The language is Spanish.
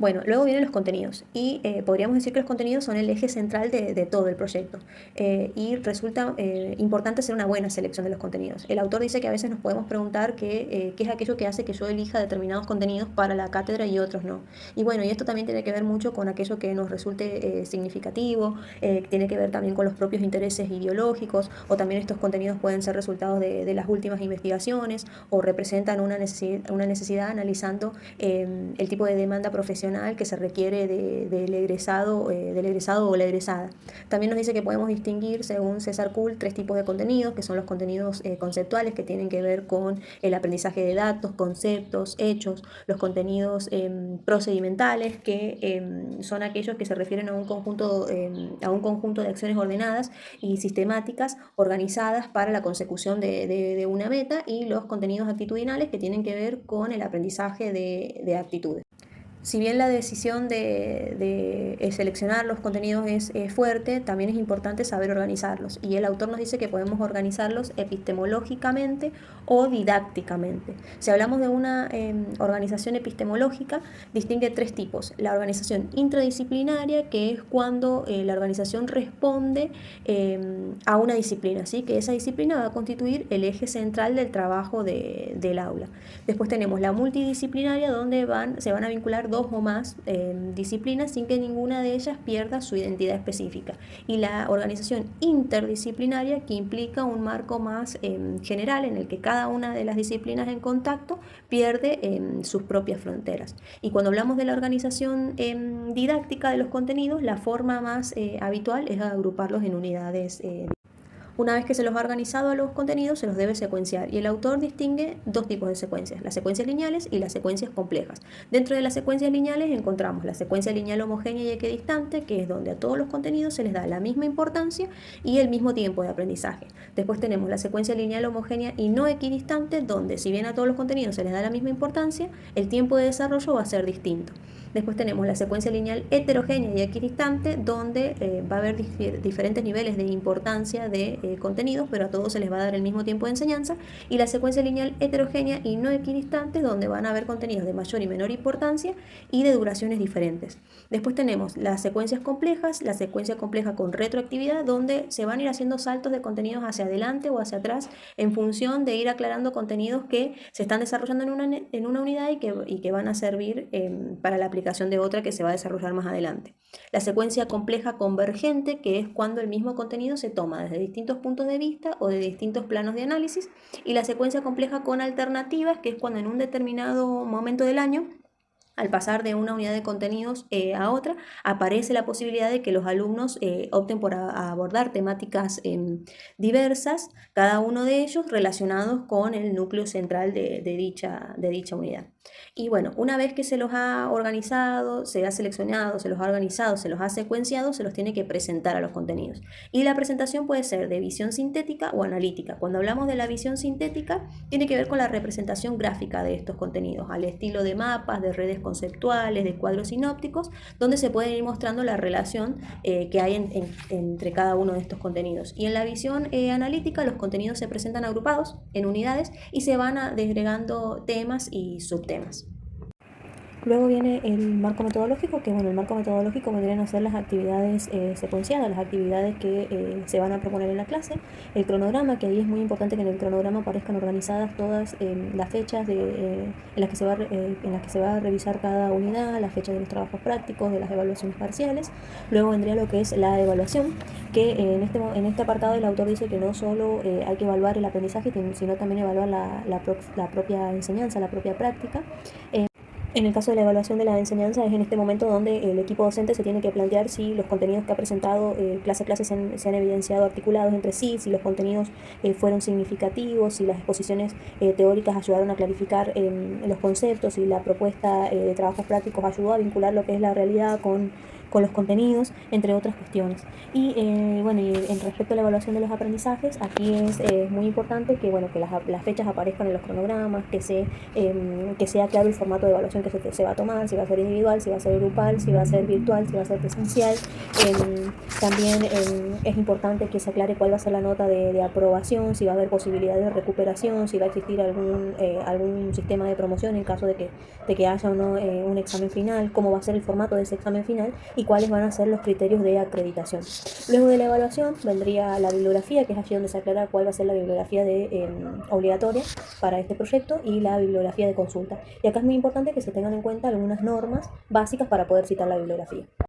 Bueno, luego vienen los contenidos y podríamos decir que los contenidos son el eje central de todo el proyecto y resulta importante hacer una buena selección de los contenidos. El autor dice que a veces nos podemos preguntar qué es aquello que hace que yo elija determinados contenidos para la cátedra y otros no. Y bueno, y esto también tiene que ver mucho con aquello que nos resulte significativo, tiene que ver también con los propios intereses ideológicos, o también estos contenidos pueden ser resultados de las últimas investigaciones o representan una necesidad analizando el tipo de demanda profesional que se requiere del egresado o la egresada. También nos dice que podemos distinguir, según César Kuhl, 3 tipos de contenidos, que son los contenidos conceptuales, que tienen que ver con el aprendizaje de datos, conceptos, hechos, los contenidos procedimentales, que son aquellos que se refieren a un conjunto de acciones ordenadas y sistemáticas, organizadas para la consecución de una meta, y los contenidos actitudinales, que tienen que ver con el aprendizaje de actitudes. Si bien la decisión de seleccionar los contenidos es fuerte, también es importante saber organizarlos. Y el autor nos dice que podemos organizarlos epistemológicamente o didácticamente. Si hablamos de una organización epistemológica, distingue 3 tipos. La organización intradisciplinaria, que es cuando la organización responde a una disciplina, ¿sí? Que esa disciplina va a constituir el eje central del trabajo del aula. Después tenemos la multidisciplinaria, donde se van a vincular 2 o más disciplinas sin que ninguna de ellas pierda su identidad específica. Y la organización interdisciplinaria, que implica un marco más general en el que cada una de las disciplinas en contacto pierde sus propias fronteras. Y cuando hablamos de la organización didáctica de los contenidos, la forma más habitual es agruparlos en unidades. Una vez que se los ha organizado a los contenidos, se los debe secuenciar, y el autor distingue 2 tipos de secuencias: las secuencias lineales y las secuencias complejas. Dentro de las secuencias lineales encontramos la secuencia lineal homogénea y equidistante, que es donde a todos los contenidos se les da la misma importancia y el mismo tiempo de aprendizaje. Después tenemos la secuencia lineal homogénea y no equidistante, donde si bien a todos los contenidos se les da la misma importancia, el tiempo de desarrollo va a ser distinto. Después tenemos la secuencia lineal heterogénea y equidistante, donde va a haber diferentes niveles de importancia de contenidos, pero a todos se les va a dar el mismo tiempo de enseñanza. Y la secuencia lineal heterogénea y no equidistante, donde van a haber contenidos de mayor y menor importancia y de duraciones diferentes. Después tenemos las secuencias complejas, la secuencia compleja con retroactividad, donde se van a ir haciendo saltos de contenidos hacia adelante o hacia atrás en función de ir aclarando contenidos que se están desarrollando en una unidad y que van a servir para la aplicación de otra que se va a desarrollar más adelante. La secuencia compleja convergente, que es cuando el mismo contenido se toma desde distintos puntos de vista o de distintos planos de análisis. Y la secuencia compleja con alternativas, que es cuando en un determinado momento del año, al pasar de una unidad de contenidos a otra, aparece la posibilidad de que los alumnos opten por abordar temáticas diversas, cada uno de ellos relacionados con el núcleo central de dicha unidad. Y bueno, una vez que se los ha organizado, se ha seleccionado, se los ha organizado, se los ha secuenciado, se los tiene que presentar a los contenidos. Y la presentación puede ser de visión sintética o analítica. Cuando hablamos de la visión sintética, tiene que ver con la representación gráfica de estos contenidos, al estilo de mapas, de redes conceptuales, de cuadros sinópticos, donde se puede ir mostrando la relación que hay entre cada uno de estos contenidos. Y en la visión analítica, los contenidos se presentan agrupados en unidades y se van desgregando temas y subtemas. Luego viene el marco metodológico, que bueno, el marco metodológico vendrían a ser las actividades secuenciadas, las actividades que se van a proponer en la clase, el cronograma, que ahí es muy importante que en el cronograma aparezcan organizadas todas las fechas en las que se va a revisar cada unidad, las fechas de los trabajos prácticos, de las evaluaciones parciales. Luego vendría lo que es la evaluación, que en este apartado el autor dice que no solo hay que evaluar el aprendizaje, sino también evaluar la propia enseñanza, la propia práctica. En el caso de la evaluación de la enseñanza, es en este momento donde el equipo docente se tiene que plantear si los contenidos que ha presentado clase a clase se han evidenciado articulados entre sí, si los contenidos fueron significativos, si las exposiciones teóricas ayudaron a clarificar los conceptos, si la propuesta de trabajos prácticos ayudó a vincular lo que es la realidad con los contenidos, entre otras cuestiones. Y bueno, y en respecto a la evaluación de los aprendizajes, aquí es muy importante que, bueno, que las fechas aparezcan en los cronogramas, que sea claro el formato de evaluación que se va a tomar, si va a ser individual, si va a ser grupal, si va a ser virtual, si va a ser presencial. También es importante que se aclare cuál va a ser la nota de aprobación, si va a haber posibilidad de recuperación, si va a existir algún sistema de promoción en caso de que haya o no un examen final, cómo va a ser el formato de ese examen final y cuáles van a ser los criterios de acreditación. Luego de la evaluación vendría la bibliografía, que es allí donde se aclara cuál va a ser la bibliografía obligatoria para este proyecto y la bibliografía de consulta. Y acá es muy importante que se tengan en cuenta algunas normas básicas para poder citar la bibliografía.